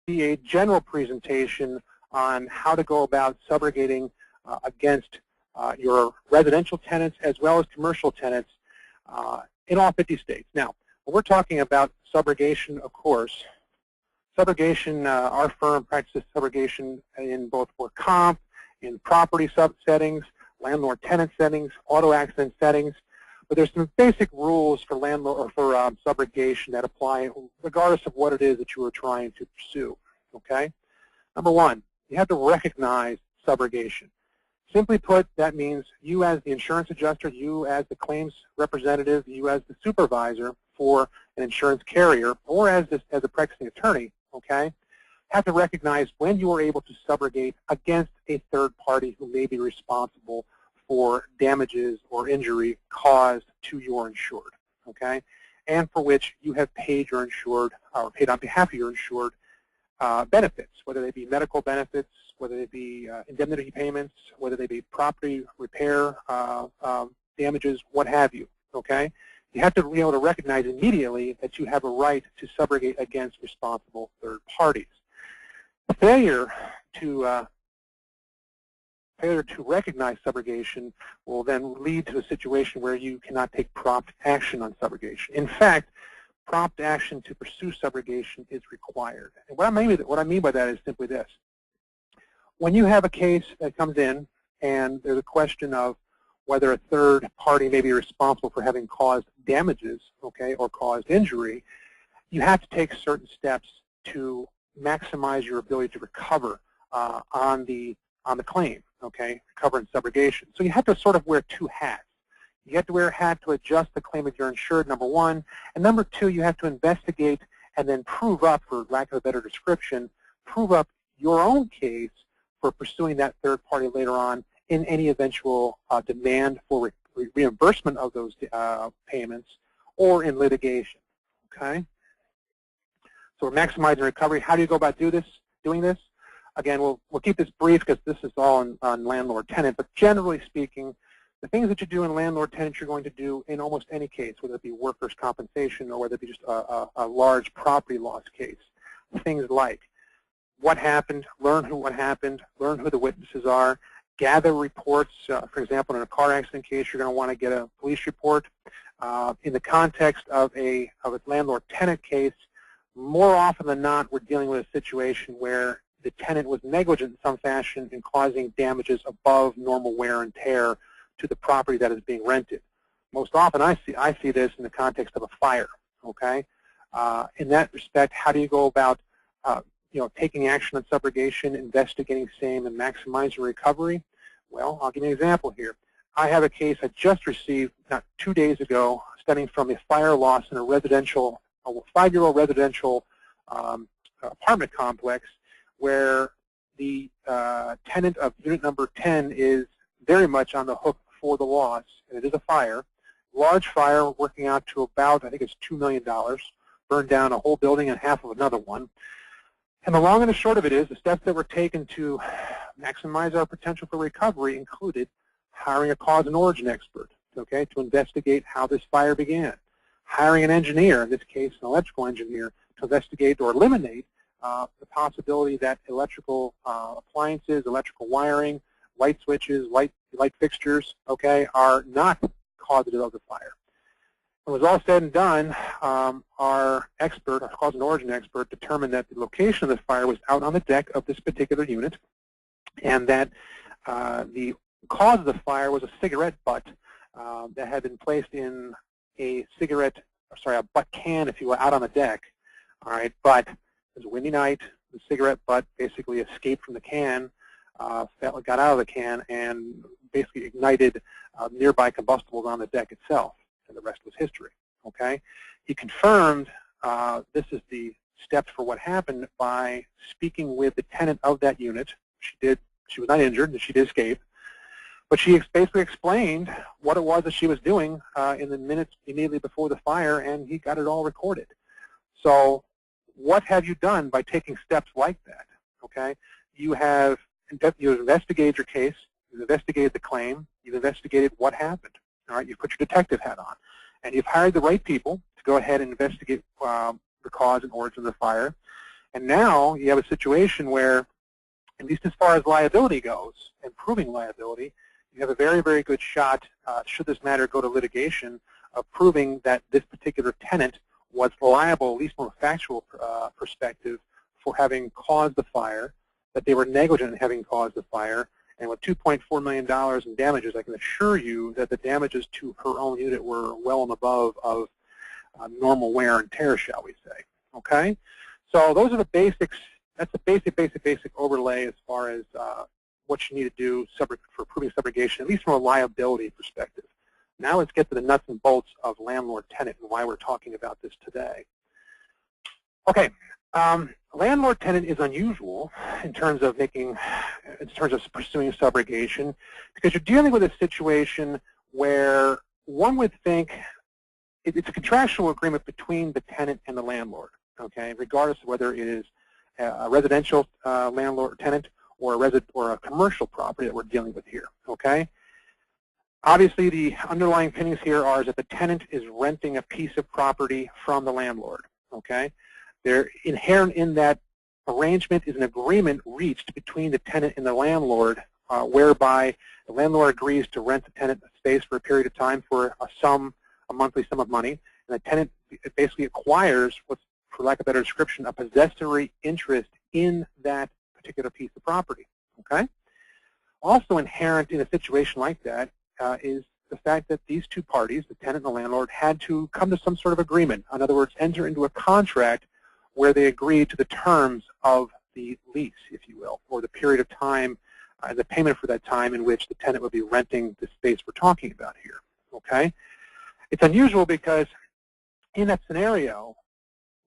be a general presentation on how to go about subrogating against your residential tenants as well as commercial tenants in all 50 states. Now, when we're talking about subrogation, of course, subrogation, our firm practices subrogation in both work comp, in property settings, landlord tenant settings, auto accident settings. But there's some basic rules for landlord or for subrogation that apply regardless of what it is that you are trying to pursue. Okay. Number one, you have to recognize subrogation. Simply put, that means you as the insurance adjuster, you as the claims representative, you as the supervisor for an insurance carrier, or as a practicing attorney, okay, have to recognize when you are able to subrogate against a third party who may be responsible for damages or injury caused to your insured, okay, and for which you have paid your insured or paid on behalf of your insured benefits, whether they be medical benefits, whether they be indemnity payments, whether they be property repair damages, what have you, okay? You have to be able to recognize immediately that you have a right to subrogate against responsible third parties. Failure to recognize subrogation will then lead to a situation where you cannot take prompt action on subrogation. In fact, prompt action to pursue subrogation is required. And what I mean by that is simply this. When you have a case that comes in and there's a question of whether a third party may be responsible for having caused damages, okay, or caused injury, you have to take certain steps to maximize your ability to recover on the claim, okay, recover in subrogation. So you have to sort of wear two hats. You have to wear a hat to adjust the claim of your insured, number one, and number two, you have to investigate and then prove up, for lack of a better description, prove up your own case for pursuing that third party later on in any eventual demand for reimbursement of those payments or in litigation, okay? So we're maximizing recovery. How do you go about doing this? Again, we'll keep this brief because this is all on landlord-tenant, but generally speaking, the things that you do in landlord-tenant you're going to do in almost any case, whether it be workers' compensation or whether it be just a large property loss case. Things like what happened, learn what happened, learn who the witnesses are, gather reports. For example, in a car accident case, you're going to want to get a police report. In the context of a landlord-tenant case, more often than not, we're dealing with a situation where the tenant was negligent in some fashion in causing damages above normal wear and tear to the property that is being rented. Most often I see this in the context of a fire, okay? In that respect, how do you go about taking action on subrogation, investigating same, and maximizing recovery? Well, I'll give you an example here. I have a case I just received not 2 days ago stemming from a fire loss in a 5-year-old residential apartment complex where the tenant of unit number 10 is very much on the hook for the loss, and it is a fire. Large fire working out to about, I think it's $2 million, burned down a whole building and half of another one. And the long and the short of it is the steps that were taken to maximize our potential for recovery included hiring a cause and origin expert, okay, to investigate how this fire began, hiring an engineer, in this case an electrical engineer, to investigate or eliminate the possibility that electrical appliances, electrical wiring, light switches, light fixtures, okay, are not causative of the fire. When it was all said and done, our expert, our cause and origin expert, determined that the location of the fire was out on the deck of this particular unit, and that the cause of the fire was a cigarette butt that had been placed in a butt can, if you will, out on the deck. All right, but it was a windy night. The cigarette butt basically escaped from the can, got out of the can, and basically ignited nearby combustibles on the deck itself. And the rest was history, okay? He confirmed this is the steps for what happened by speaking with the tenant of that unit. She was not injured, and she did escape, but she basically explained what it was that she was doing in the minutes immediately before the fire, and he got it all recorded. So what have you done by taking steps like that, okay? You've investigated your case, you've investigated the claim, you've investigated what happened. All right, you've put your detective hat on, and you've hired the right people to go ahead and investigate the cause and origin of the fire, And now you have a situation where, at least as far as liability goes, and proving liability, you have a very, very good shot, should this matter go to litigation, of proving that this particular tenant was liable, at least from a factual perspective, for having caused the fire, that they were negligent in having caused the fire. And with $2.4 million in damages, I can assure you that the damages to her own unit were well and above of normal wear and tear, shall we say. Okay? So those are the basics. That's the basic overlay as far as what you need to do for proving subrogation, at least from a liability perspective. Now let's get to the nuts and bolts of landlord-tenant and why we're talking about this today. Okay, landlord-tenant is unusual in terms of pursuing subrogation, because you're dealing with a situation where one would think it's a contractual agreement between the tenant and the landlord. Okay, regardless of whether it is a residential landlord-tenant or a commercial property that we're dealing with here. Okay. Obviously, the underlying opinions here are that the tenant is renting a piece of property from the landlord. Okay, they're inherent in that arrangement is an agreement reached between the tenant and the landlord, whereby the landlord agrees to rent the tenant a space for a period of time for a monthly sum of money, and the tenant basically acquires what's, for lack of a better description, a possessory interest in that particular piece of property. Okay. Also inherent in a situation like that is the fact that these two parties, the tenant and the landlord, had to come to some sort of agreement. In other words, enter into a contract where they agreed to the terms of the lease, if you will, or the period of time, the payment for that time in which the tenant would be renting the space we're talking about here. Okay? It's unusual because in that scenario,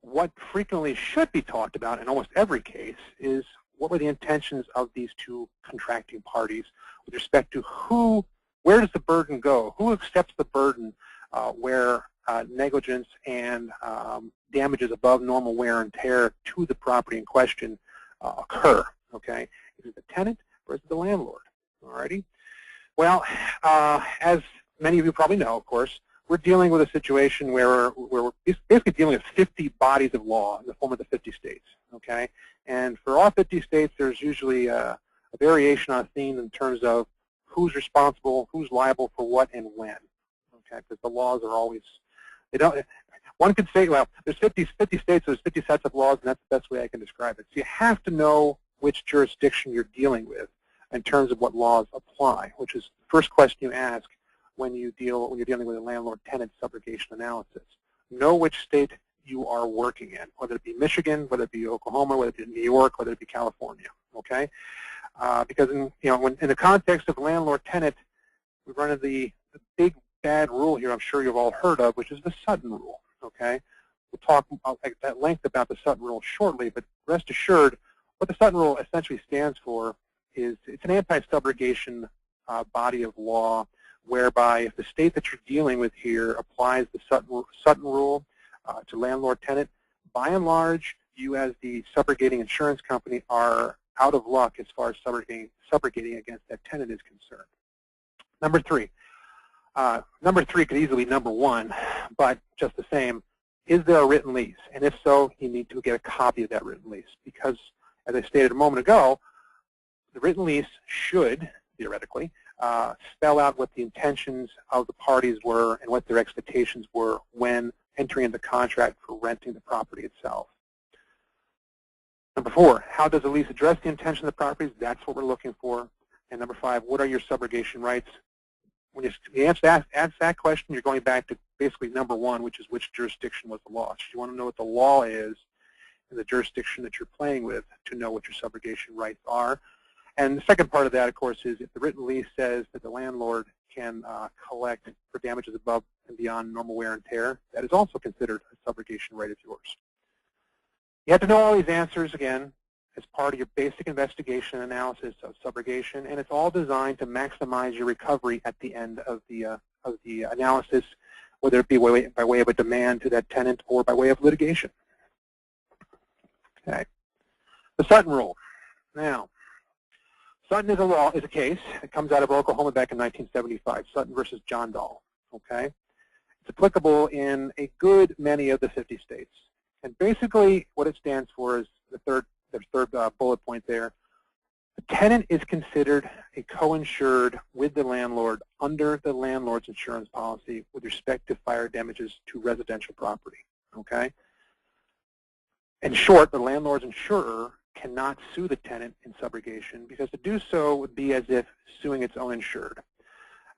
what frequently should be talked about in almost every case is what were the intentions of these two contracting parties with respect to where does the burden go? Who accepts the burden where negligence and damages above normal wear and tear to the property in question occur? Okay, is it the tenant or is it the landlord? Alrighty. Well, as many of you probably know, of course, we're dealing with a situation where we're basically dealing with 50 bodies of law in the form of the 50 states. Okay, and for all 50 states, there's usually a variation on a theme in terms of who's responsible, who's liable for what, and when. Okay, because the laws are always, they don't. One could say, well, there's 50 states, so there's 50 sets of laws, and that's the best way I can describe it. So you have to know which jurisdiction you're dealing with in terms of what laws apply, which is the first question you ask when you're dealing with a landlord-tenant subrogation analysis. Know which state you are working in, whether it be Michigan, whether it be Oklahoma, whether it be New York, whether it be California. Okay, because in the context of landlord-tenant, we run into the big bad rule here. I'm sure you've all heard of, which is the Sutton rule. Okay, we'll talk at length about the Sutton rule shortly, but rest assured, what the Sutton rule essentially stands for is it's an anti-subrogation body of law, whereby if the state that you're dealing with here applies the Sutton rule to landlord-tenant, by and large, you as the subrogating insurance company are out of luck as far as subrogating against that tenant is concerned. Number three could easily be number one, but just the same, is there a written lease? And if so, you need to get a copy of that written lease, because as I stated a moment ago, the written lease should, theoretically, spell out what the intentions of the parties were and what their expectations were when entering into contract for renting the property itself. Number four, how does the lease address the intention of the properties? That's what we're looking for. And number five, what are your subrogation rights? When you answer that question, you're going back to basically number one, which is which jurisdiction was the law. So you want to know what the law is in the jurisdiction that you're playing with to know what your subrogation rights are. And the second part of that, of course, is if the written lease says that the landlord can collect for damages above and beyond normal wear and tear, that is also considered a subrogation right of yours. You have to know all these answers, again, as part of your basic investigation and analysis of subrogation, and it's all designed to maximize your recovery at the end of the analysis, whether it be by way of a demand to that tenant or by way of litigation. Okay. The Sutton rule. Now, Sutton is a case that comes out of Oklahoma back in 1975, Sutton versus John Dahl. Okay, it's applicable in a good many of the 50 states, and basically what it stands for is the third bullet point there. The tenant is considered a co-insured with the landlord under the landlord's insurance policy with respect to fire damages to residential property, okay? In short, the landlord's insurer cannot sue the tenant in subrogation because to do so would be as if suing its own insured.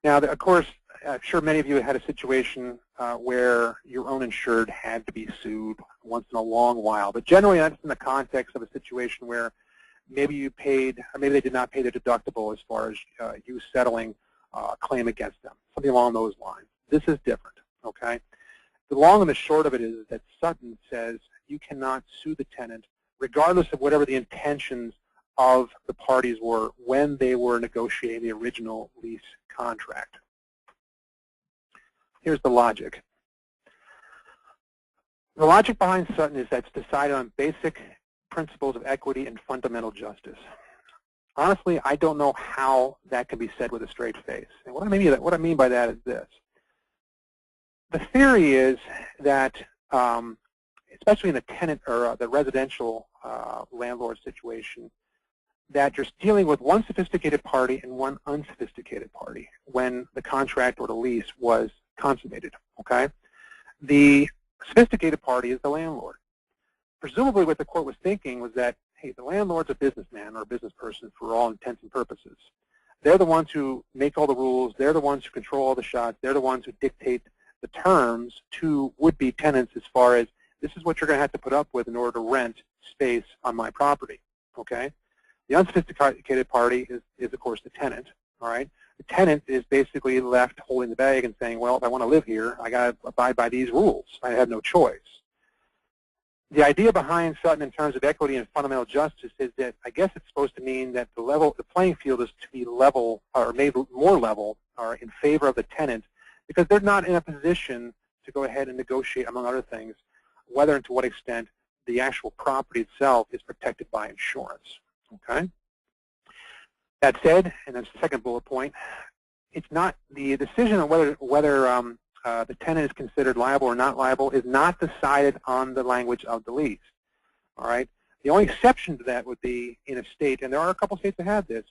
Now, of course, I'm sure many of you had a situation where your own insured had to be sued once in a long while, but generally that's in the context of a situation where maybe you paid, or maybe they did not pay the deductible as far as you settling a claim against them, something along those lines. This is different, okay? The long and the short of it is that Sutton says you cannot sue the tenant regardless of whatever the intentions of the parties were when they were negotiating the original lease contract. Here's the logic. The logic behind Sutton is that it's decided on basic principles of equity and fundamental justice. Honestly, I don't know how that can be said with a straight face. And what I mean by that is this. The theory is that, especially in the tenant or the residential landlord situation, that you're dealing with one sophisticated party and one unsophisticated party when the contract or the lease was consummated, okay? The sophisticated party is the landlord. Presumably what the court was thinking was that, hey, the landlord's a businessman or a business person for all intents and purposes. They're the ones who make all the rules. They're the ones who control all the shots. They're the ones who dictate the terms to would-be tenants as far as this is what you're going to have to put up with in order to rent space on my property, okay? The unsophisticated party is of course, the tenant, all right? The tenant is basically left holding the bag and saying, well, if I want to live here, I got to abide by these rules. I have no choice. The idea behind Sutton in terms of equity and fundamental justice is that I guess it's supposed to mean that the playing field is to be level or made more level or in favor of the tenant because they're not in a position to go ahead and negotiate, among other things, whether and to what extent the actual property itself is protected by insurance, okay? That said, and that's the second bullet point, it's not the decision on whether the tenant is considered liable or not liable is not decided on the language of the lease, all right? The only exception to that would be in a state, and there are a couple states that have this,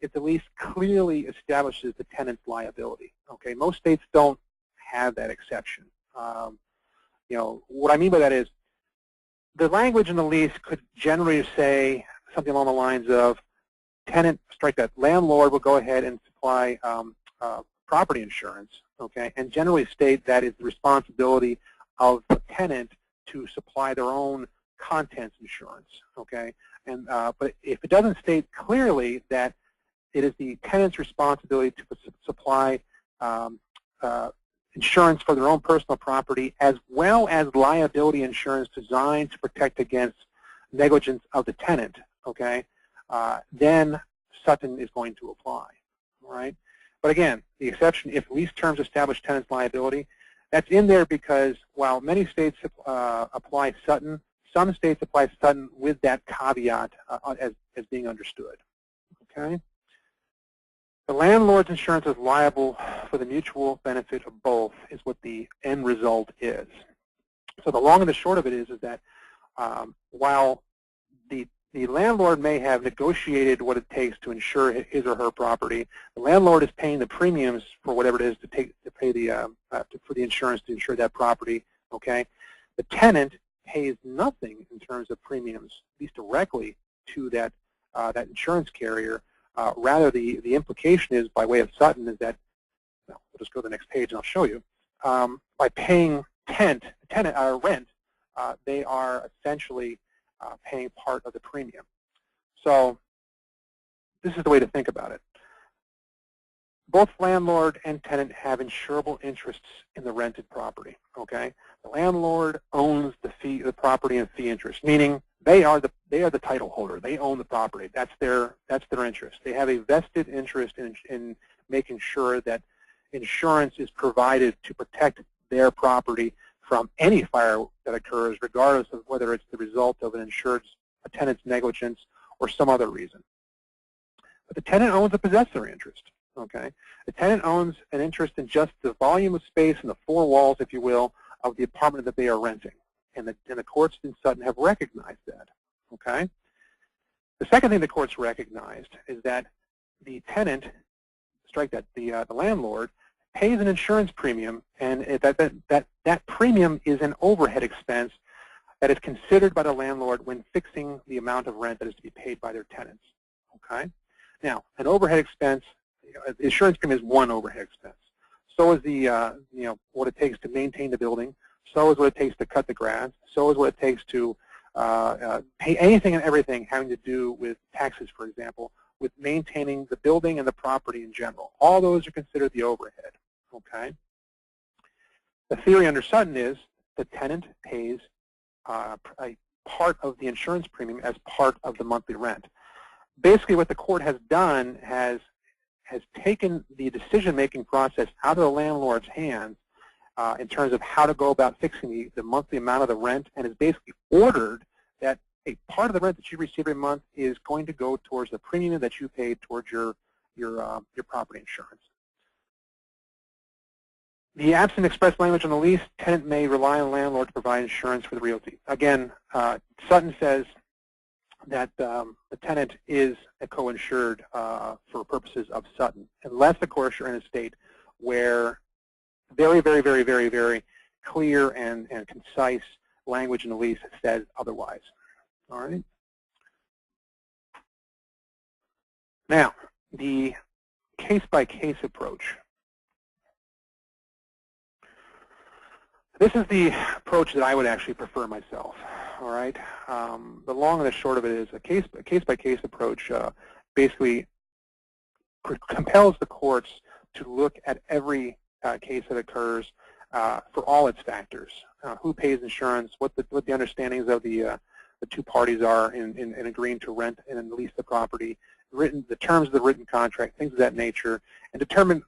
if the lease clearly establishes the tenant's liability, okay? Most states don't have that exception. You know, what I mean by that is the language in the lease could generally say something along the lines of tenant, strike that, landlord will go ahead and supply property insurance, okay, and generally state that is the responsibility of the tenant to supply their own contents insurance, okay, and but if it doesn't state clearly that it is the tenant's responsibility to supply insurance for their own personal property as well as liability insurance designed to protect against negligence of the tenant, okay, then Sutton is going to apply, all right? But again, the exception, if lease terms establish tenant's liability, that's in there because while many states apply Sutton, some states apply Sutton with that caveat as being understood, okay? The landlord's insurance is liable for the mutual benefit of both is what the end result is. So the long and the short of it is that while the landlord may have negotiated what it takes to insure his or her property, the landlord is paying the premiums for whatever it is to pay the for the insurance to insure that property. Okay, the tenant pays nothing in terms of premiums, at least directly to that that insurance carrier. Rather, the implication is, by way of Sutton, is that, well, we'll just go to the next page and I'll show you. By paying rent, they are essentially paying part of the premium. So this is the way to think about it. Both landlord and tenant have insurable interests in the rented property. Okay, the landlord owns the property and fee interest, meaning they are the title holder. They own the property. That's their interest. They have a vested interest in making sure that insurance is provided to protect their property from any fire that occurs, regardless of whether it's the result of a tenant's negligence or some other reason. But the tenant owns a possessory interest. Okay, the tenant owns an interest in just the volume of space and the four walls, if you will, of the apartment that they are renting. And the courts in Sutton have recognized that. Okay. The second thing the courts recognized is that the tenant, strike that, the landlord, pays an insurance premium, and that premium is an overhead expense that is considered by the landlord when fixing the amount of rent that is to be paid by their tenants. Okay. Now, an overhead expense, the insurance premium is one overhead expense. So is the what it takes to maintain the building. So is what it takes to cut the grass. So is what it takes to pay anything and everything having to do with taxes, for example, with maintaining the building and the property in general. All those are considered the overhead. Okay. The theory under Sutton is the tenant pays a part of the insurance premium as part of the monthly rent. Basically, what the court has done has taken the decision-making process out of the landlord's hands in terms of how to go about fixing the monthly amount of the rent, and has basically ordered that a part of the rent that you receive every month is going to go towards the premium that you paid towards your property insurance. The absent express language on the lease, tenant may rely on the landlord to provide insurance for the realty. Again, Sutton says that the tenant is a co-insured for purposes of Sutton, unless, of course, you're in a state where very, very, very, very, very clear and concise language in the lease says otherwise. All right. Now, the case-by-case approach. This is the approach that I would actually prefer myself. All right. The long and the short of it is a case-by-case approach basically compels the courts to look at every case that occurs for all its factors. Who pays insurance, what the understandings of the two parties are in agreeing to rent and lease the property, the terms of the written contract, things of that nature, and determine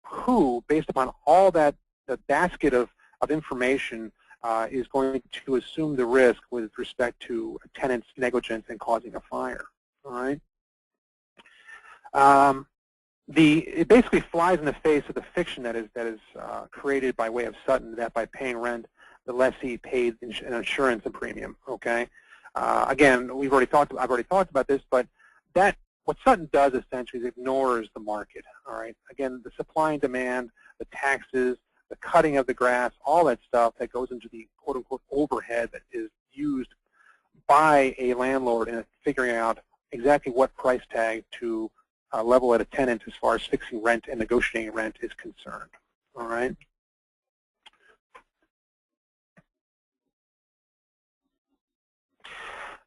who, based upon all that, the basket of information, is going to assume the risk with respect to a tenant's negligence in causing a fire. All right. It basically flies in the face of the fiction that is created by way of Sutton, that by paying rent, the lessee paid an insurance and premium. Okay. Again, I've already talked about this, but what Sutton does essentially is ignores the market. All right. Again, the supply and demand, the taxes, the cutting of the grass, all that stuff that goes into the quote-unquote overhead that is used by a landlord in figuring out exactly what price tag to level at a tenant as far as fixing rent and negotiating rent is concerned. All right.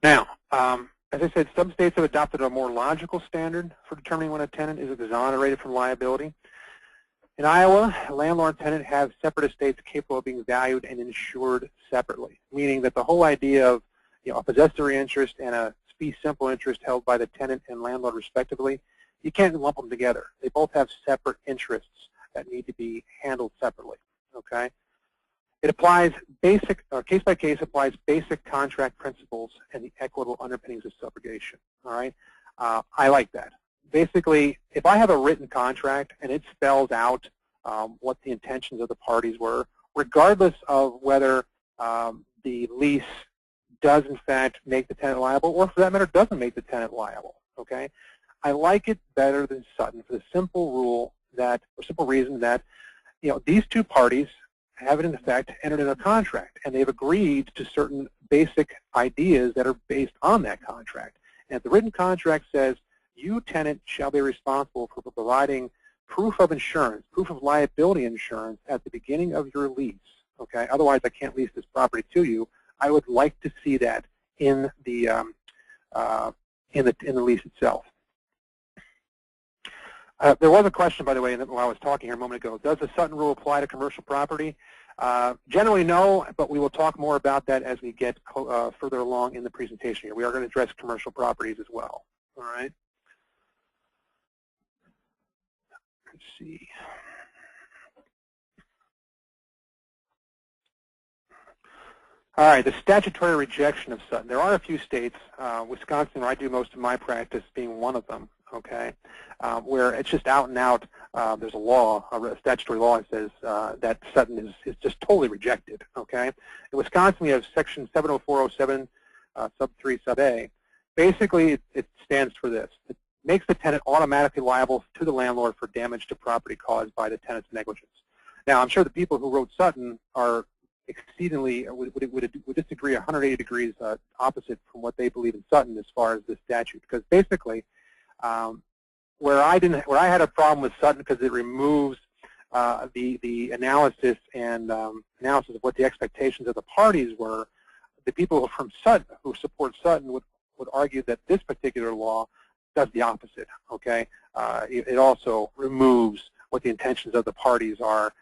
Now, as I said, some states have adopted a more logical standard for determining when a tenant is exonerated from liability. In Iowa, a landlord tenant have separate estates capable of being valued and insured separately, meaning that the whole idea of a possessory interest and a fee simple interest held by the tenant and landlord respectively, you can't lump them together. They both have separate interests that need to be handled separately. Okay. It applies case by case applies basic contract principles and the equitable underpinnings of subrogation. All right. I like that. Basically, if I have a written contract and it spells out what the intentions of the parties were, regardless of whether the lease does in fact make the tenant liable, or for that matter doesn't make the tenant liable, okay? I like it better than Sutton for the simple reason that these two parties have in effect entered in a contract, and they've agreed to certain basic ideas that are based on that contract. And if the written contract says you, tenant, shall be responsible for providing proof of insurance, proof of liability insurance at the beginning of your lease, okay? Otherwise, I can't lease this property to you. I would like to see that in the lease itself. There was a question, by the way, while I was talking here a moment ago. Does the Sutton rule apply to commercial property? Generally, no, but we will talk more about that as we get further along in the presentation here. We are going to address commercial properties as well. All right. Let's see. All right, the statutory rejection of Sutton. There are a few states, Wisconsin, where I do most of my practice, being one of them, okay, where it's just out and out. There's a law, a statutory law that says that Sutton is just totally rejected, okay. In Wisconsin, we have Section 70407, sub 3 sub A, basically it stands for this. It makes the tenant automatically liable to the landlord for damage to property caused by the tenant's negligence. Now, I'm sure the people who wrote Sutton are exceedingly would disagree 180 degrees opposite from what they believe in Sutton as far as this statute, because basically where I had a problem with Sutton because it removes the analysis and analysis of what the expectations of the parties were. The people from Sutton who support Sutton would argue that this particular law does the opposite. Okay, it also removes what the intentions of the parties are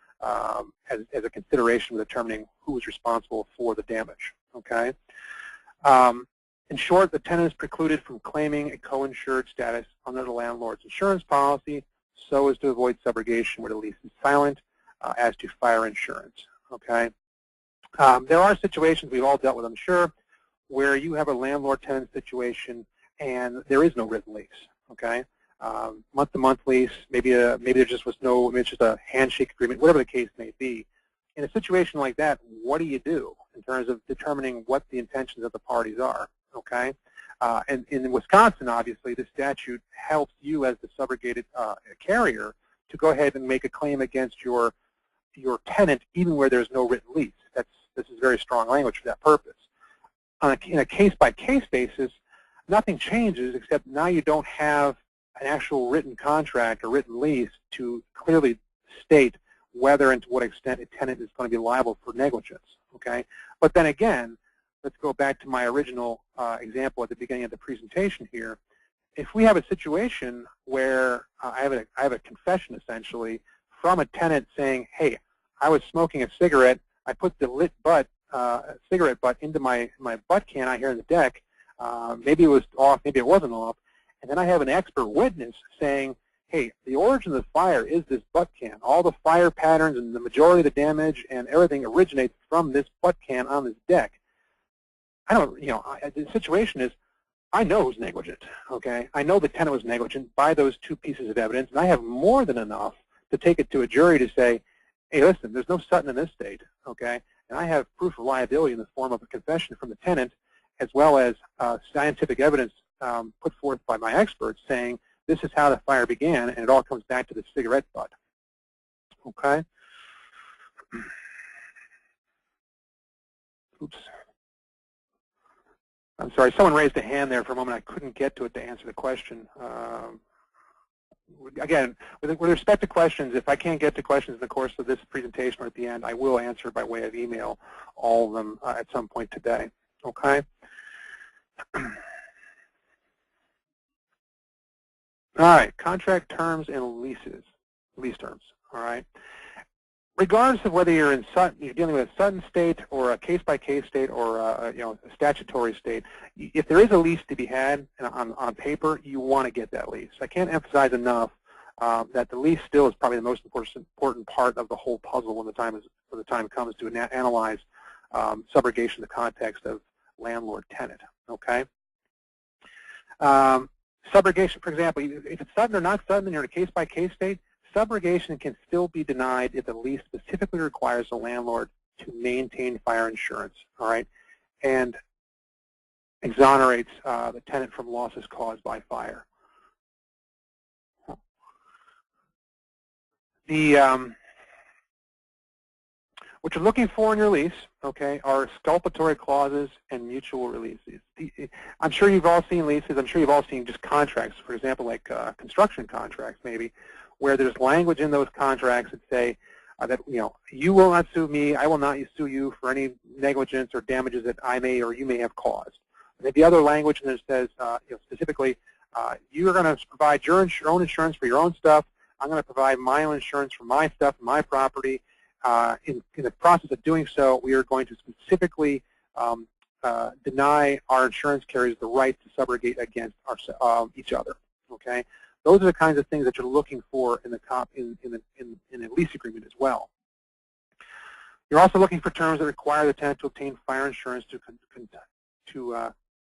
as a consideration of determining who is responsible for the damage. Okay. In short, the tenant is precluded from claiming a co-insured status under the landlord's insurance policy so as to avoid subrogation where the lease is silent as to fire insurance. Okay. There are situations we've all dealt with, I'm sure, where you have a landlord-tenant situation and there is no written lease. Okay. Month-to-month lease, maybe there just was no, maybe it's just a handshake agreement, whatever the case may be. In a situation like that, what do you do in terms of determining what the intentions of the parties are? Okay, and in Wisconsin, obviously, the statute helps you as the subrogated carrier to go ahead and make a claim against your tenant, even where there's no written lease. This is very strong language for that purpose. In a case-by-case basis, nothing changes except now you don't have an actual written contract or written lease to clearly state whether and to what extent a tenant is going to be liable for negligence. Okay, but then again, let's go back to my original example at the beginning of the presentation here. If we have a situation where I have a confession essentially from a tenant saying, hey, I was smoking a cigarette, I put the lit cigarette butt into my butt can out here in the deck, maybe it was off, maybe it wasn't off, and then I have an expert witness saying, hey, the origin of the fire is this butt can. All the fire patterns and the majority of the damage and everything originates from this butt can on this deck. I don't, the situation is, I know who's negligent, okay? I know the tenant was negligent by those two pieces of evidence, and I have more than enough to take it to a jury to say, hey, listen, there's no Sutton in this state, okay? And I have proof of liability in the form of a confession from the tenant, as well as scientific evidence put forth by my experts saying this is how the fire began, and it all comes back to the cigarette butt, okay? Oops. I'm sorry, someone raised a hand there for a moment. I couldn't get to it to answer the question. Again, with respect to questions, if I can't get to questions in the course of this presentation or at the end, I will answer by way of email all of them at some point today. Okay? All right, contract terms and leases, lease terms. All right. Regardless of whether you're dealing with a Sutton state or a case-by-case state or a statutory state, if there is a lease to be had on paper, you want to get that lease. I can't emphasize enough that the lease still is probably the most important part of the whole puzzle when the time comes to analyze subrogation in the context of landlord-tenant. Okay. Subrogation, for example, if it's Sutton or not Sutton, and you're in a case-by-case state, subrogation can still be denied if the lease specifically requires the landlord to maintain fire insurance, all right, and exonerates the tenant from losses caused by fire. What you're looking for in your lease, okay, are exculpatory clauses and mutual releases. I'm sure you've all seen leases. I'm sure you've all seen just contracts, for example, like construction contracts maybe, where there's language in those contracts that say that, you will not sue me, I will not sue you for any negligence or damages that I may or you may have caused. And then the other language that says specifically, you are going to provide your own insurance for your own stuff. I'm going to provide my own insurance for my stuff, my property. In the process of doing so, we are going to specifically deny our insurance carriers the right to subrogate against each other. Okay. Those are the kinds of things that you're looking for in a lease agreement as well. You're also looking for terms that require the tenant to obtain fire insurance to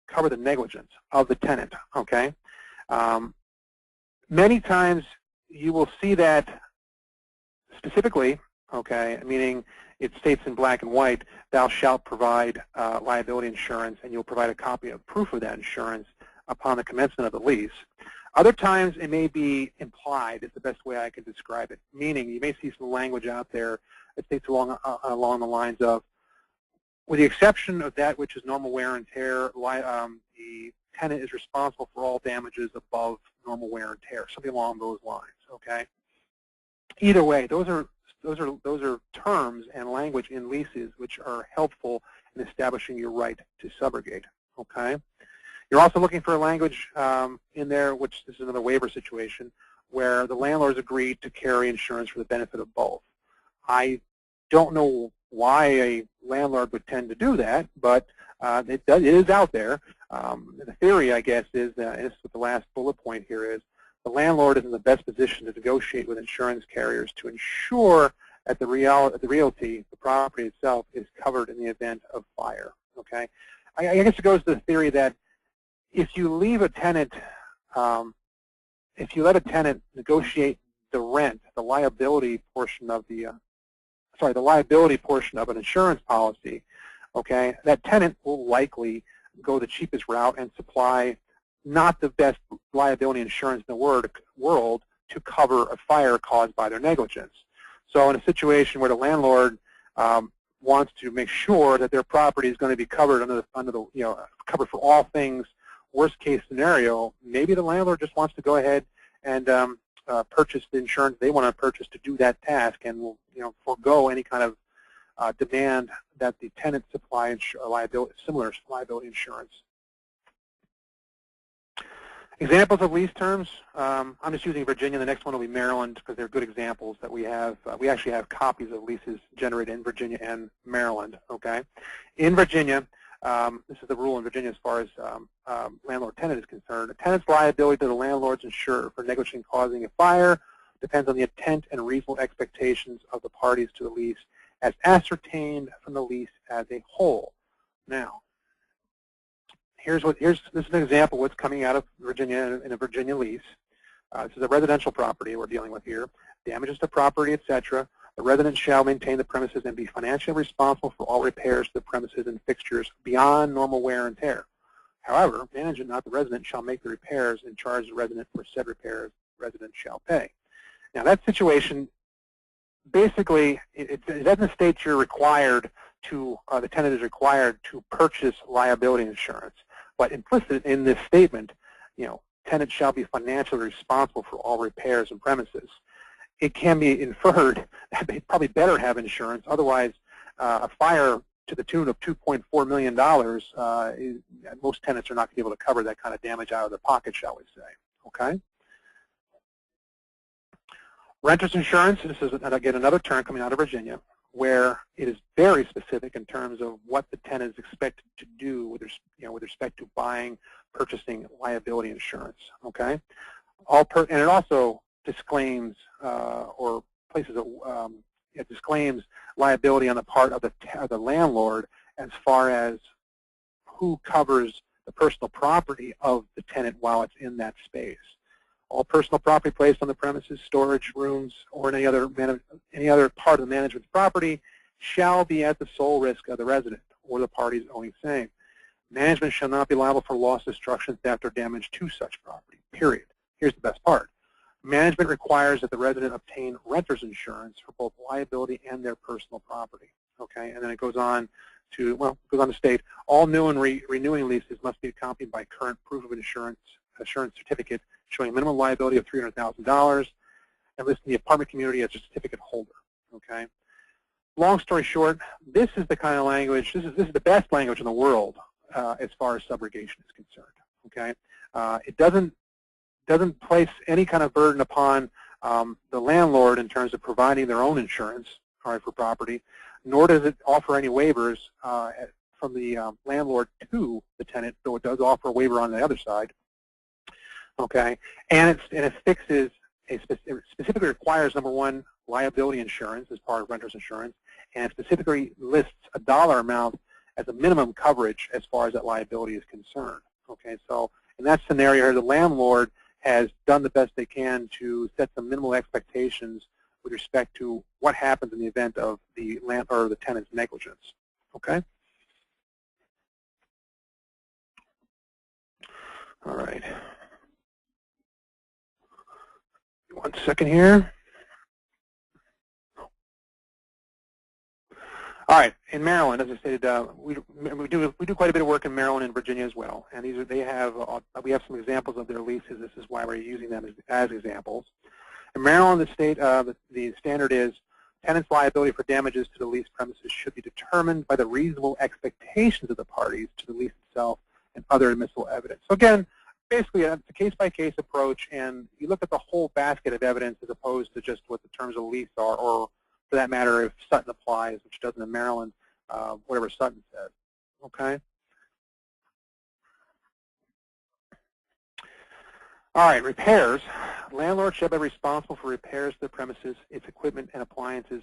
cover the negligence of the tenant. Okay. Many times you will see that specifically. Okay, meaning it states in black and white, thou shalt provide liability insurance, and you'll provide a copy of proof of that insurance upon the commencement of the lease. Other times it may be implied, is the best way I can describe it, meaning you may see some language out there that states along the lines of, with the exception of that which is normal wear and tear, the tenant is responsible for all damages above normal wear and tear, something along those lines, okay? Either way, those are terms and language in leases which are helpful in establishing your right to subrogate, okay? You're also looking for a language in there, which this is another waiver situation, where the landlords agreed to carry insurance for the benefit of both. I don't know why a landlord would tend to do that, but it is out there. The theory, I guess, is, and this is what the last bullet point here is, the landlord is in the best position to negotiate with insurance carriers to ensure that the realty, the property itself, is covered in the event of fire, okay? I guess it goes to the theory that if you leave a tenant, if you let a tenant negotiate the rent, the liability portion of the liability portion of an insurance policy, okay, that tenant will likely go the cheapest route and supply not the best liability insurance in the world to cover a fire caused by their negligence. So in a situation where the landlord wants to make sure that their property is going to be covered under the covered for all things, worst case scenario, maybe the landlord just wants to go ahead and purchase the insurance they want to purchase to do that task, and will forego any kind of demand that the tenant supply similar liability insurance. Examples of lease terms. I'm just using Virginia. The next one will be Maryland because they're good examples that we have. We actually have copies of leases generated in Virginia and Maryland. Okay, in Virginia, this is the rule in Virginia as far as landlord-tenant is concerned. A tenant's liability to the landlord's insurer for negligent causing a fire depends on the intent and reasonable expectations of the parties to the lease as ascertained from the lease as a whole. Now, this is an example of what's coming out of Virginia in a Virginia lease. This is a residential property we're dealing with here. Damages to property, etc. The resident shall maintain the premises and be financially responsible for all repairs to the premises and fixtures beyond normal wear and tear. However, management, not the resident, shall make the repairs and charge the resident for said repairs. The resident shall pay. Now, that situation, basically, it doesn't state you're required to, the tenant is required to purchase liability insurance. But implicit in this statement, tenant shall be financially responsible for all repairs and premises. It can be inferred that they probably better have insurance. Otherwise, a fire to the tune of $2.4 million, most tenants are not going to be able to cover that kind of damage out of their pocket, shall we say. Okay. Renter's insurance. This is, again, another term coming out of Virginia, where it is very specific in terms of what the tenant is expected to do with respect to buying, purchasing liability insurance. Okay, and it also disclaims or places it disclaims liability on the part of the landlord as far as who covers the personal property of the tenant while it's in that space. All personal property placed on the premises, storage rooms, or any other part of the management's property shall be at the sole risk of the resident or the parties owning same. Management shall not be liable for loss, destruction, theft, or damage to such property, period. Here's the best part. Management requires that the resident obtain renter's insurance for both liability and their personal property. Okay, and then it goes on to, state, all new and renewing leases must be accompanied by current proof of insurance certificate showing a minimum liability of $300,000 and listing the apartment community as a certificate holder. Okay. Long story short, this is the kind of language. This is the best language in the world as far as subrogation is concerned. Okay. It doesn't place any kind of burden upon the landlord in terms of providing their own insurance, for property, nor does it offer any waivers from the landlord to the tenant, though it does offer a waiver on the other side. Okay, and it fixes it specifically requires, number one, liability insurance as part of renter's insurance, and it specifically lists a dollar amount as a minimum coverage as far as that liability is concerned. Okay, so in that scenario, the landlord has done the best they can to set some minimal expectations with respect to what happens in the event of the landlord or the tenant's negligence. Okay? All right. 1 second here. All right, in Maryland, as I stated, we do quite a bit of work in Maryland and Virginia as well, and these are we have some examples of their leases. This is why we're using them as examples. In Maryland, the standard is tenant's liability for damages to the leased premises should be determined by the reasonable expectations of the parties to the lease itself and other admissible evidence. So again, basically it's a case-by-case approach, and you look at the whole basket of evidence as opposed to just what the terms of the lease are, or for that matter, if Sutton applies, which doesn't in Maryland, whatever Sutton says. Okay. All right, repairs. Landlord shall be responsible for repairs to the premises, its equipment and appliances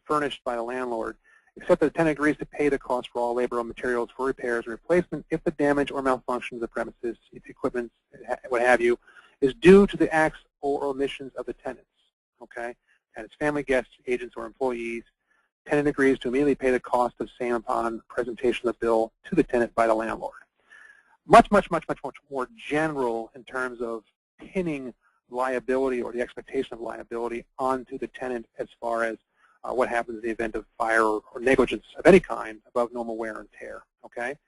furnished by the landlord, except that the tenant agrees to pay the cost for all labor and materials for repairs or replacement if the damage or malfunction of the premises, its equipment, what have you, is due to the acts or omissions of the tenants. Okay. And its family, guests, agents, or employees. Tenant agrees to immediately pay the cost of same upon presentation of the bill to the tenant by the landlord. Much more general in terms of pinning liability or the expectation of liability onto the tenant as far as what happens in the event of fire or negligence of any kind above normal wear and tear. Okay,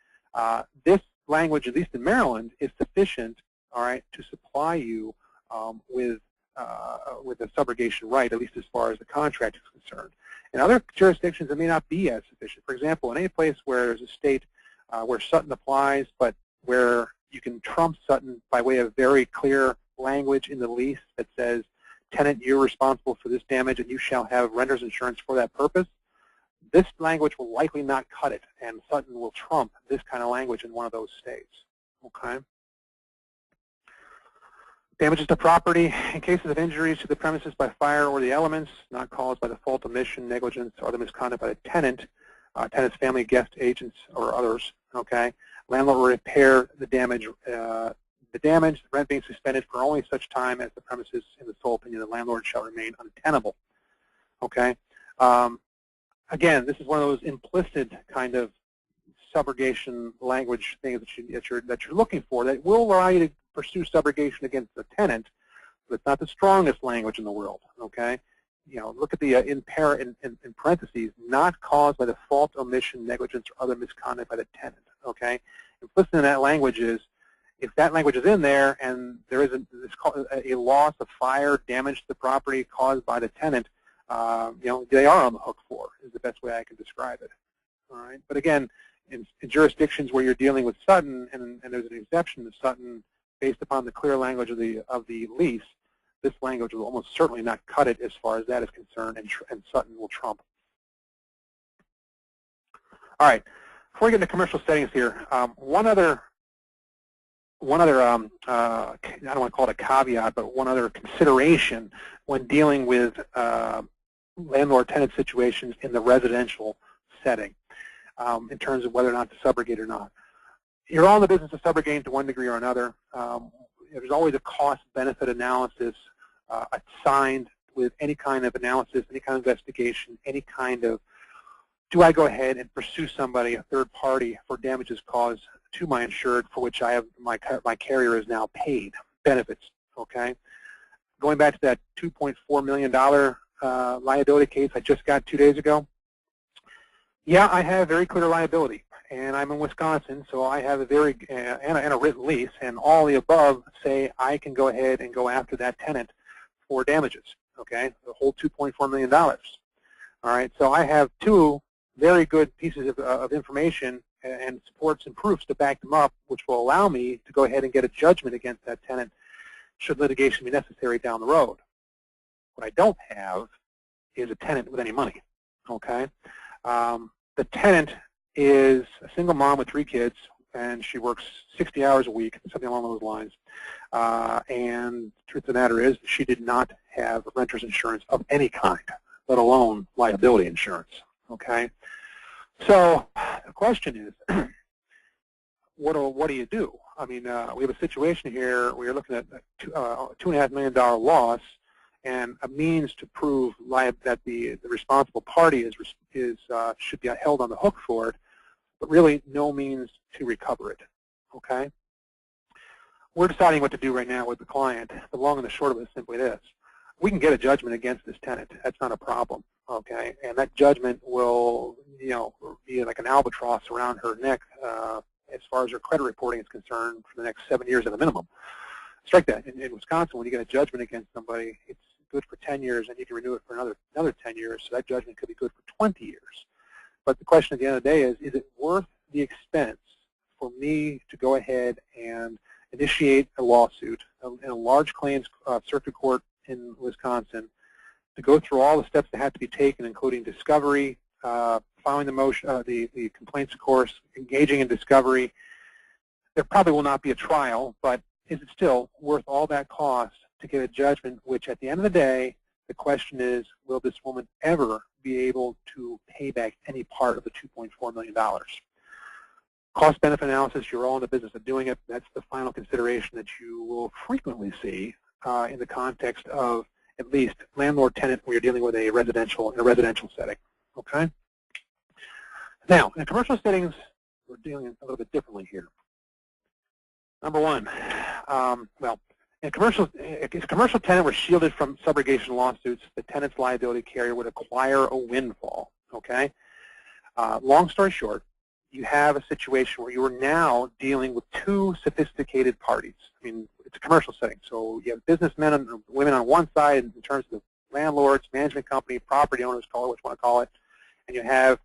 this language, at least in Maryland, is sufficient, all right, to supply you with a subrogation right, at least as far as the contract is concerned. In other jurisdictions, it may not be as sufficient. For example, in any place where there's a state where Sutton applies, but where you can trump Sutton by way of very clear language in the lease that says, tenant, you're responsible for this damage and you shall have renter's insurance for that purpose, this language will likely not cut it, and Sutton will trump this kind of language in one of those states. Okay. Damages to property. In cases of injuries to the premises by fire or the elements, not caused by the fault, omission, negligence, or other misconduct by the tenant, tenant's family, guest, agents, or others. Okay, landlord will repair the damage. Rent being suspended for only such time as the premises, in the sole opinion of the landlord, shall remain untenable. Okay. Again, this is one of those implicit kind of subrogation language things that you're looking for that will allow you to pursue subrogation against the tenant, but it's not the strongest language in the world. Okay, you know, look at the in parentheses, not caused by the fault, omission, negligence, or other misconduct by the tenant. Okay, implicit in that language is, if that language is in there and there is a loss of fire, damage to the property caused by the tenant, you know, they are on the hook for, is the best way I can describe it. All right, but again, in jurisdictions where you're dealing with Sutton, and there's an exception to Sutton based upon the clear language of the lease, this language will almost certainly not cut it as far as that is concerned, and Sutton will trump. All right, before we get into commercial settings here, one other I don't want to call it a caveat, but one other consideration when dealing with landlord-tenant situations in the residential setting, in terms of whether or not to subrogate or not. You're all in the business of subrogating to one degree or another. There's always a cost-benefit analysis assigned with any kind of analysis, any kind of investigation, any kind of, do I go ahead and pursue somebody, a third party, for damages caused to my insured, for which I have my carrier is now paid benefits. Okay, going back to that $2.4 million liability case I just got 2 days ago. Yeah, I have very clear liability, and I'm in Wisconsin, so I have a very and a written lease, and all the above say I can go ahead and go after that tenant for damages. Okay, the whole $2.4 million. All right, so I have two very good pieces of information and supports and proofs to back them up, which will allow me to go ahead and get a judgment against that tenant should litigation be necessary down the road. What I don't have is a tenant with any money. Okay, the tenant is a single mom with 3 kids, and she works 60 hours a week, something along those lines. And the truth of the matter is, she did not have renter's insurance of any kind, let alone liability insurance. Okay, so the question is, what do you do? I mean, we have a situation here where you're looking at a $2.5 million loss, and a means to prove that the responsible party should be held on the hook for it, but really no means to recover it. Okay? We're deciding what to do right now with the client. The long and the short of it is simply this. We can get a judgment against this tenant. That's not a problem. Okay? And that judgment will, be like an albatross around her neck as far as her credit reporting is concerned for the next 7 years at a minimum. Strike that. In Wisconsin, when you get a judgment against somebody, it's good for 10 years, and you can renew it for another 10 years, so that judgment could be good for 20 years. But the question at the end of the day is it worth the expense for me to go ahead and initiate a lawsuit in a large claims circuit court in Wisconsin, to go through all the steps that have to be taken, including discovery, filing the motion, the complaints, of course, engaging in discovery. There probably will not be a trial, but is it still worth all that cost to get a judgment, which at the end of the day, the question is, will this woman ever be able to pay back any part of the $2.4 million? Cost-benefit analysis, you're all in the business of doing it. That's the final consideration that you will frequently see in the context of at least landlord-tenant where you're dealing with in a residential setting. Okay? Now, in commercial settings, we're dealing a little bit differently here. Number one, if a commercial tenant were shielded from subrogation lawsuits, the tenant's liability carrier would acquire a windfall. Okay? Long story short, you have a situation where you are now dealing with two sophisticated parties. I mean, it's a commercial setting, so you have businessmen and women on one side in terms of the landlords, management company, property owners, call it what you want to call it, and you have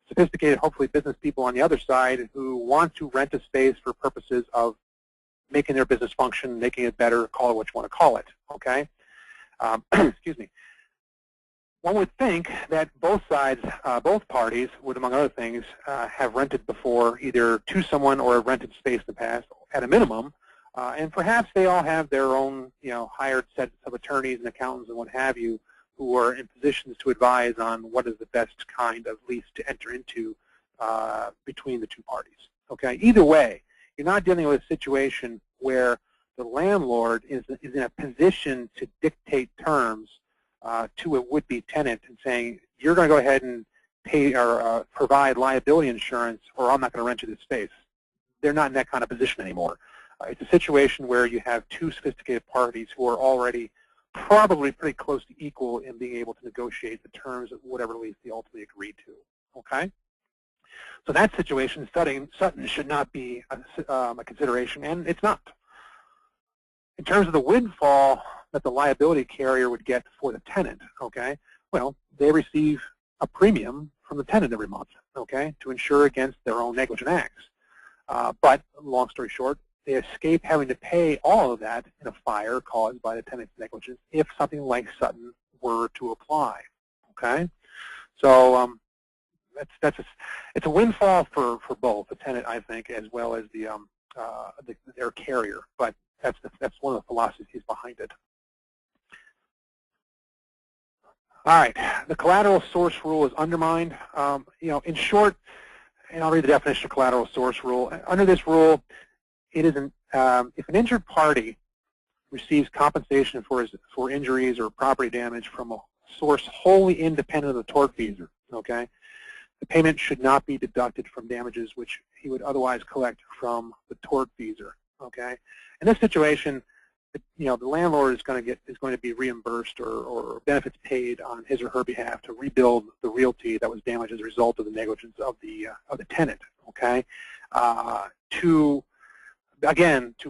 sophisticated, hopefully, business people on the other side who want to rent a space for purposes of making their business function, making it better, call it what you want to call it, okay? Excuse me. One would think that both sides, both parties would, among other things, have rented before, either to someone or rented space in the past, at a minimum, and perhaps they all have their own, hired sets of attorneys and accountants and what have you, who are in positions to advise on what is the best kind of lease to enter into between the two parties. Okay. Either way, you're not dealing with a situation where the landlord is in a position to dictate terms to a would-be tenant and saying, you're going to go ahead and pay or provide liability insurance, or I'm not going to rent you this space. They're not in that kind of position anymore. It's a situation where you have two sophisticated parties who are already probably pretty close to equal in being able to negotiate the terms of whatever lease they ultimately agreed to. Okay? So that situation, Sutton should not be a consideration, and it's not. In terms of the windfall that the liability carrier would get for the tenant, okay, well, they receive a premium from the tenant every month, okay, to insure against their own negligent acts. But, long story short, they escape having to pay all of that in a fire caused by the tenant's negligence if something like Sutton were to apply, okay? So it's a windfall for both the tenant, I think, as well as their carrier. But that's one of the philosophies behind it. All right, the collateral source rule is undermined. In short, and I'll read the definition of collateral source rule. Under this rule, it is if an injured party receives compensation for injuries or property damage from a source wholly independent of the tortfeasor, okay, the payment should not be deducted from damages which he would otherwise collect from the tortfeasor, okay. In this situation, the landlord is going to be reimbursed or benefits paid on his or her behalf to rebuild the realty that was damaged as a result of the negligence of the tenant, okay. To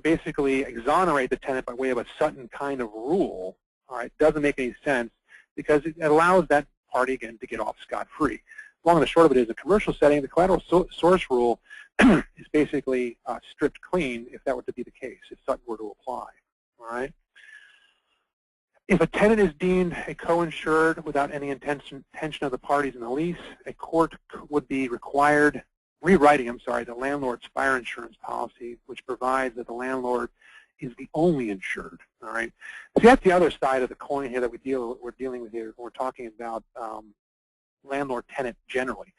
basically exonerate the tenant by way of a Sutton kind of rule, all right, doesn't make any sense because it allows that party, again, to get off scot-free. Long and the short of it is, in a commercial setting, the collateral source rule is basically stripped clean if that were to be the case, if Sutton were to apply, all right? If a tenant is deemed a co-insured without any intention of the parties in the lease, a court would be required rewriting, the landlord's fire insurance policy, which provides that the landlord is the only insured. All right. So that's the other side of the coin here that we're dealing with here when we're talking about landlord-tenant generally.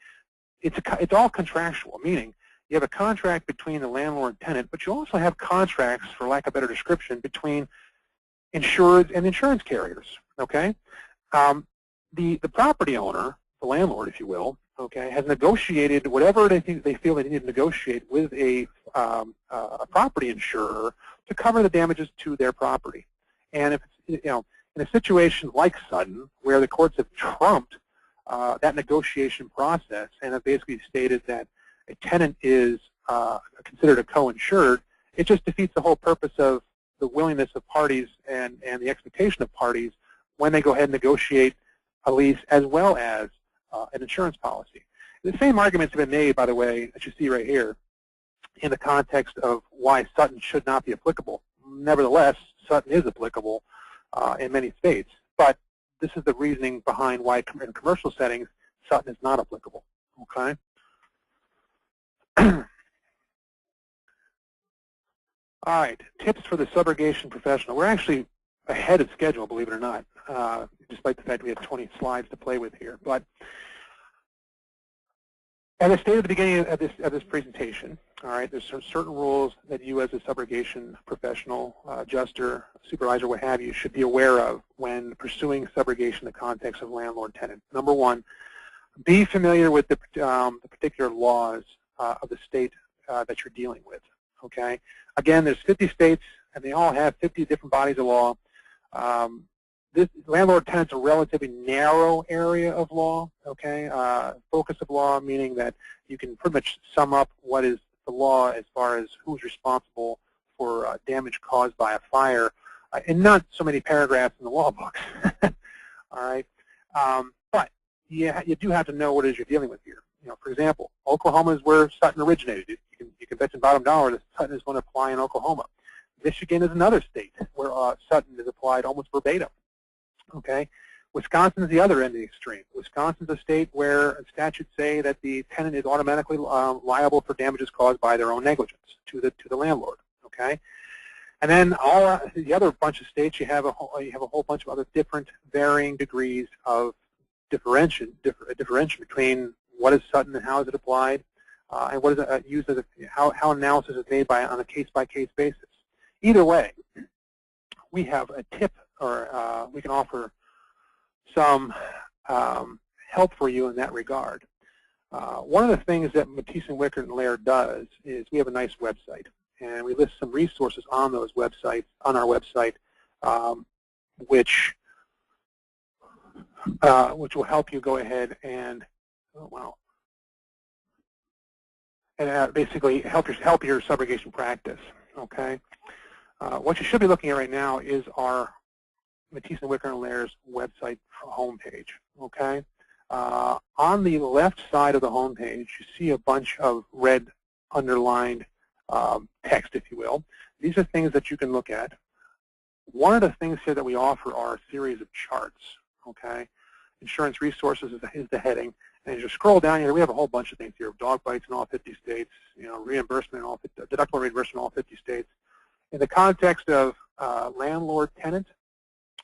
It's all contractual, meaning you have a contract between the landlord and tenant, but you also have contracts, for lack of a better description, between insureds and insurance carriers. Okay, the property owner, the landlord, if you will, okay, has negotiated whatever they feel they need to negotiate with a property insurer to cover the damages to their property. And if it's, in a situation like Sutton, where the courts have trumped that negotiation process and have basically stated that a tenant is considered a co-insured, it just defeats the whole purpose of the willingness of parties and the expectation of parties when they go ahead and negotiate a lease as well as an insurance policy. The same arguments have been made, by the way, that you see right here, in the context of why Sutton should not be applicable. Nevertheless, Sutton is applicable in many states, but this is the reasoning behind why in commercial settings Sutton is not applicable. Okay. All right, tips for the subrogation professional. We're actually ahead of schedule, believe it or not, despite the fact we have 20 slides to play with here. But as I stated at the beginning of this presentation, all right, there's certain rules that you as a subrogation professional, adjuster, supervisor, what have you, should be aware of when pursuing subrogation in the context of landlord-tenant. Number one, be familiar with the particular laws of the state that you're dealing with. Okay. Again, there's 50 states, and they all have 50 different bodies of law. This landlord-tenant's a relatively narrow area of law. Okay. Focus of law, meaning that you can pretty much sum up what is the law as far as who's responsible for damage caused by a fire, in not so many paragraphs in the law books. All right. But you do have to know what it is you're dealing with here. For example, Oklahoma is where Sutton originated. You can bet your bottom dollar that Sutton is going to apply in Oklahoma. Michigan is another state where Sutton is applied almost verbatim. Okay, Wisconsin is the other end of the extreme. Wisconsin is a state where statutes say that the tenant is automatically liable for damages caused by their own negligence to the landlord. Okay, and then all the other bunch of states, you have a whole bunch of other different varying degrees of differentiation between what is Sutton and how is it applied, and what is it used as how analysis is made on a case-by-case basis. Either way, we have a tip, or we can offer some help for you in that regard. One of the things that Matthiesen, Wickert, and Lehrer does is we have a nice website, and we list some resources on those websites, on our website, which will help you go ahead and basically help your subrogation practice. Okay. What you should be looking at right now is our Matthiesen, Wickert, and Lehrer's website homepage. Okay. On the left side of the homepage, you see a bunch of red underlined text, if you will. These are things that you can look at. One of the things here that we offer are a series of charts. Okay. Insurance Resources is the heading. And as you scroll down here, we have a whole bunch of things here: dog bites in all 50 states, reimbursement in all 50, deductible reimbursement in all 50 states. In the context of landlord-tenant,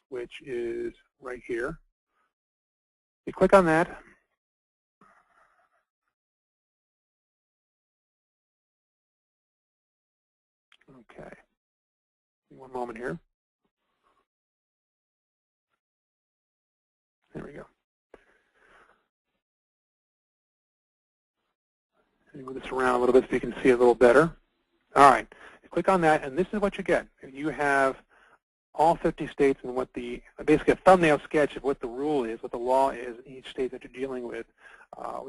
which is right here, you click on that. Okay. One moment here. There we go. Move this around a little bit so you can see it a little better. All right. You click on that, and this is what you get. You have all 50 states and basically a thumbnail sketch of what the rule is, what the law is in each state that you're dealing with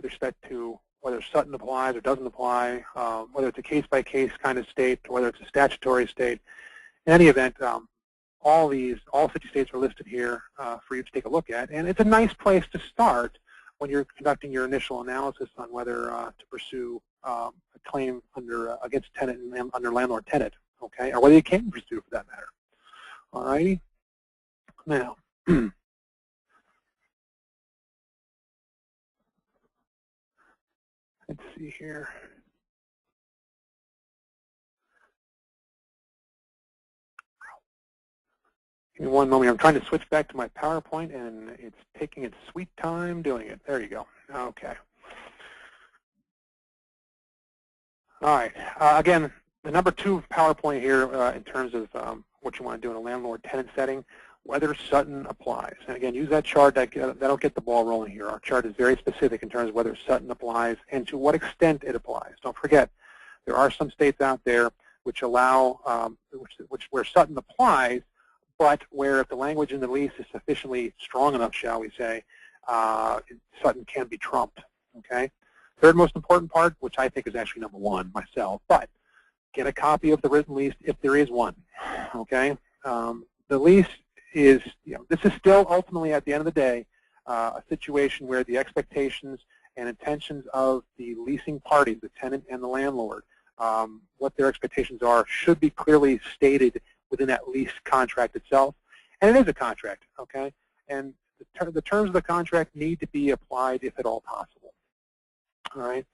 respect to whether Sutton applies or doesn't apply, whether it's a case-by-case kind of state, or whether it's a statutory state. In any event, all 50 states are listed here for you to take a look at, and it's a nice place to start when you're conducting your initial analysis on whether to pursue a claim against tenant and under landlord-tenant, okay, or whether you can pursue for that matter. All righty. Now, let's see here. Give me one moment. I'm trying to switch back to my PowerPoint, and it's taking its sweet time doing it. There you go. Okay. All right. Again, the number 2 PowerPoint here in terms of what you want to do in a landlord-tenant setting. whether Sutton applies. And again, use that chart. That'll get the ball rolling here. Our chart is very specific in terms of whether Sutton applies and to what extent it applies. Don't forget, there are some states out there which allow, where Sutton applies, but where if the language in the lease is sufficiently strong enough, shall we say, Sutton can be trumped. Okay. Third most important part, which I think is actually number one myself, but get a copy of the written lease if there is one. Okay. The lease is, this is still ultimately at the end of the day a situation where the expectations and intentions of the leasing parties, the tenant and the landlord, what their expectations are should be clearly stated within that lease contract itself. And it is a contract, okay? And the terms of the contract need to be applied if at all possible. All right.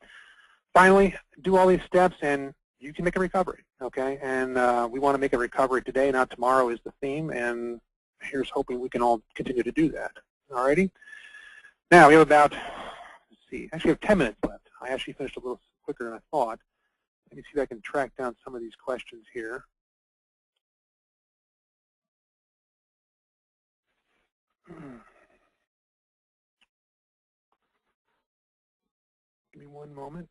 Finally, do all these steps and you can make a recovery, okay? And we want to make a recovery today, not tomorrow is the theme, and here's hoping we can all continue to do that. All righty? Now, we have about, let's see, actually we have 10 minutes left. I actually finished a little quicker than I thought. Let me see if I can track down some of these questions here. Give me one moment.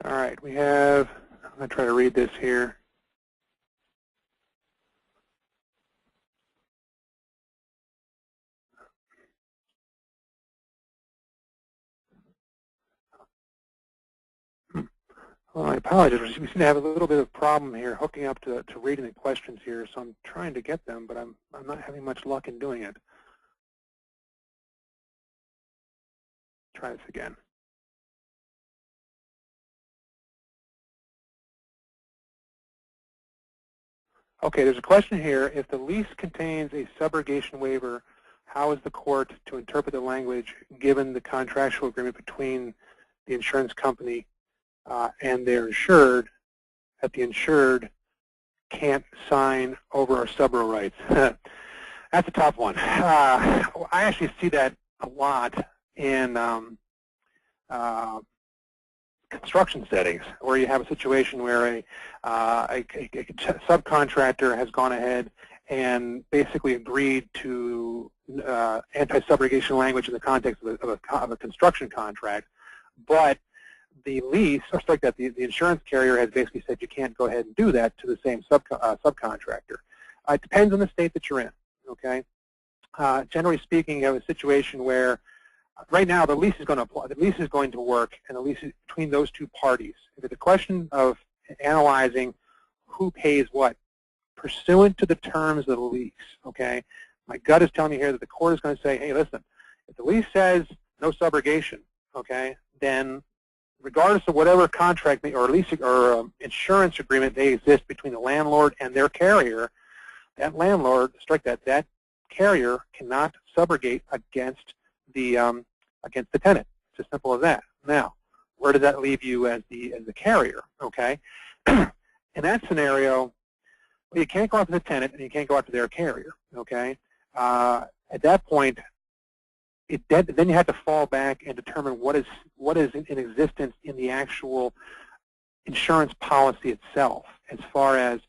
All right, we have, I'm going to try to read this here. Well, I apologize. We seem to have a little bit of problem here hooking up to reading the questions here, so I'm trying to get them, but I'm not having much luck in doing it. Try this again. Okay, there's a question here. If the lease contains a subrogation waiver, how is the court to interpret the language given the contractual agreement between the insurance company and their insured, that the insured can't sign over our subro rights? That's a tough one. I actually see that a lot in construction settings, where you have a situation where a subcontractor has gone ahead and basically agreed to anti-subrogation language in the context of a construction contract, but the lease, or like that, the insurance carrier has basically said you can't go ahead and do that to the same subcontractor. It depends on the state that you're in. Okay. Generally speaking, you have a situation where right now the lease is going to apply. The lease is going to work, and the lease is between those two parties. If it's a question of analyzing who pays what, pursuant to the terms of the lease. Okay. My gut is telling me here that the court is going to say, hey, listen, if the lease says no subrogation, okay, then regardless of whatever contract or lease or insurance agreement may exist between the landlord and their carrier, that landlord, strike that, that carrier cannot subrogate against the tenant. It's as simple as that. Now, where does that leave you as the carrier? Okay. In that scenario, well, you can't go after the tenant and you can't go after their carrier. Okay. At that point, then you have to fall back and determine what is in existence in the actual insurance policy itself, as far as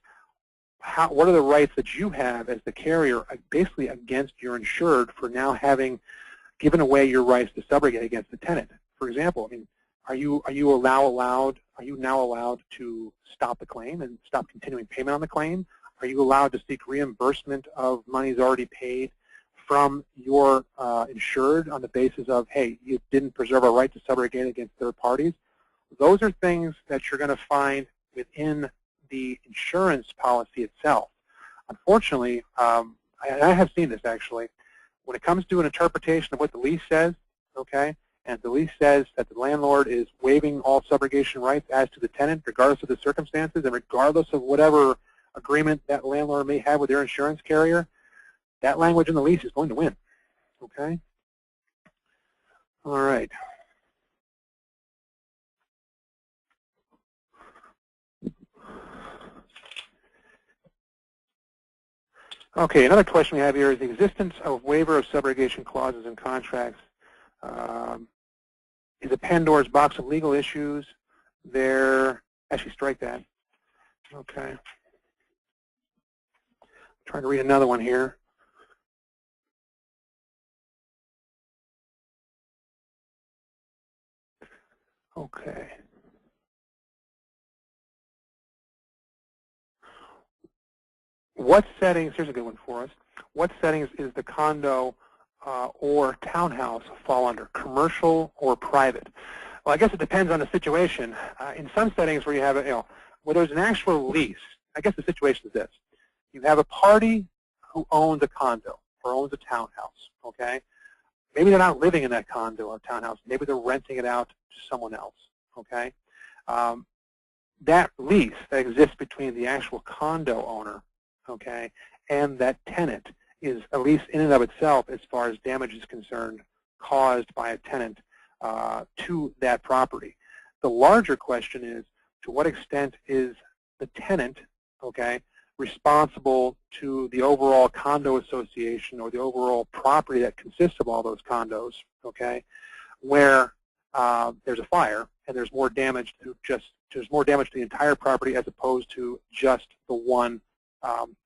what are the rights that you have as the carrier basically against your insured for now having given away your rights to subrogate against the tenant. For example, I mean, are you now allowed to stop the claim and stop continuing payment on the claim? Are you allowed to seek reimbursement of monies already paid from your insured on the basis of, hey, you didn't preserve a right to subrogate against third parties? Those are things that you're going to find within the insurance policy itself. Unfortunately, I have seen this actually, when it comes to an interpretation of what the lease says, okay, and the lease says that the landlord is waiving all subrogation rights as to the tenant, regardless of the circumstances and regardless of whatever agreement that landlord may have with their insurance carrier, that language in the lease is going to win. Okay? All right. Okay, another question we have here is the existence of waiver of subrogation clauses in contracts is a Pandora's box of legal issues. Actually, strike that. Okay. Trying to read another one here. Okay. What settings, here's a good one for us. What settings is the condo or townhouse fall under, commercial or private? Well, I guess it depends on the situation. In some settings where you have, where there's an actual lease, I guess the situation is this. You have a party who owns a condo or owns a townhouse, okay? Maybe they're not living in that condo or townhouse. Maybe they're renting it out to someone else, okay? That lease that exists between the actual condo owner, okay, and that tenant is a lease in and of itself as far as damage is concerned caused by a tenant to that property. The larger question is, to what extent is the tenant, okay, responsible to the overall condo association or the overall property that consists of all those condos, okay, where there's a fire and there's more damage to the entire property as opposed to just the one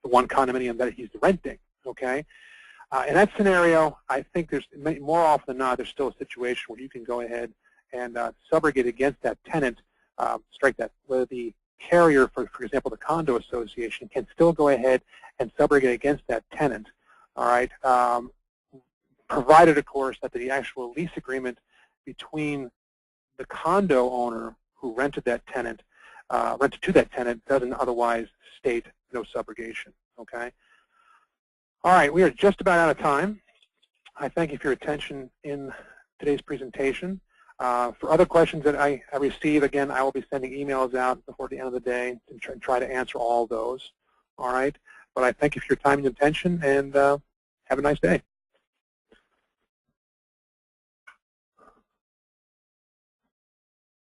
condominium that he's renting, okay? In that scenario, I think there's more often than not, there's still a situation where you can go ahead and subrogate against that tenant, strike that, where the carrier, for example, the condo association, can still go ahead and subrogate against that tenant, all right, provided, of course, that the actual lease agreement between the condo owner who rented to that tenant doesn't otherwise state no subrogation, okay? All right, we are just about out of time. I thank you for your attention in today's presentation. For other questions that I receive, again, I will be sending emails out before the end of the day to try to answer all those, all right? But I thank you for your time and attention, and have a nice day.